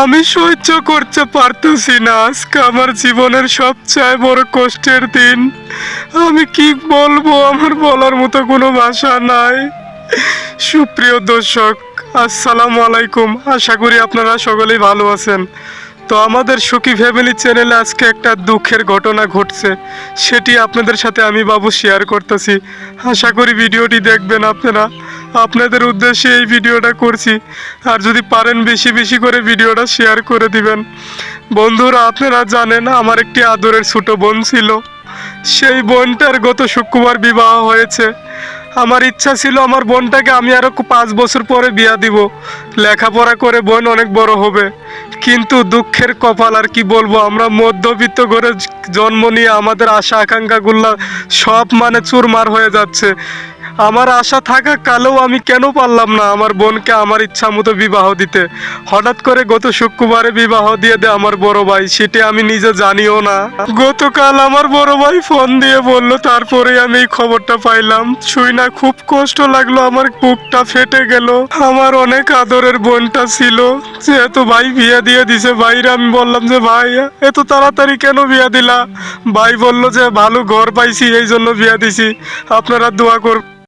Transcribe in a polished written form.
আমি সহ্য করতে পারতেছি না। আজকে আমার জীবনের সবচেয়ে বড় কষ্টের দিন। আমি কি বলবো, আমার বলার মতো কোনো ভাষা নাই। সুপ্রিয় দর্শক, আসসালামু আলাইকুম। আশা করি আপনারা সকলেই ভালো আছেন। তো আমাদের সুখী ফ্যামিলি চ্যানেলে আজকে একটা দুঃখের ঘটনা ঘটছে, সেটি আপনাদের সাথে আমি বাবু শেয়ার করতেছি। আশা করি ভিডিওটি দেখবেন আপনারা। আপনাদের উদ্দেশ্যে এই ভিডিওটা করছি। আর যদি পারেন বেশি বেশি করে ভিডিওটা শেয়ার করে দিবেন। বন্ধুরা, আপনারা জানেন আমার একটি আদরের ছোট বোন ছিল। সেই বোনটার গত শুক্রবার বিবাহ হয়েছে। আমার ইচ্ছা ছিল আমার বোনটাকে আমি আরও 5 বছর পরে বিয়া দিব, লেখাপড়া করে বোন অনেক বড় হবে। কিন্তু দুঃখের কপাল, আর কি বলবো, আমরা মধ্যবিত্ত ঘরে জন্ম নিয়ে আমাদের আশা আকাঙ্ক্ষাগুলো সব চুরমার হয়ে যাচ্ছে। আমার আশা থাকা কালেও আমি কেন পারলাম না আমার বোনকে আমার ইচ্ছা মতো বিবাহ দিতে। হঠাৎ করে গত শুক্রবারে বিবাহ দিয়ে দেয় আমার বড় ভাই, সেটি আমি নিজে জানিও না। গতকাল আমার বড় ভাই ফোন দিয়ে বলল, তারপরে আমি এই খবরটা পাইলাম। শুই না খুব কষ্ট লাগলো, আমার বুকটা ফেটে গেল। আমার অনেক আদরের বোনটা ছিল, যেহেতু ভাই বিয়ে দিয়ে দিছে। ভাইরা আমি বললাম যে ভাই এত তাড়াতাড়ি কেন বিয়ে দিলা? ভাই বলল যে ভালো ঘর পাইছি এই জন্য বিয়ে দিছি, আপনারা দোয়া করবেন।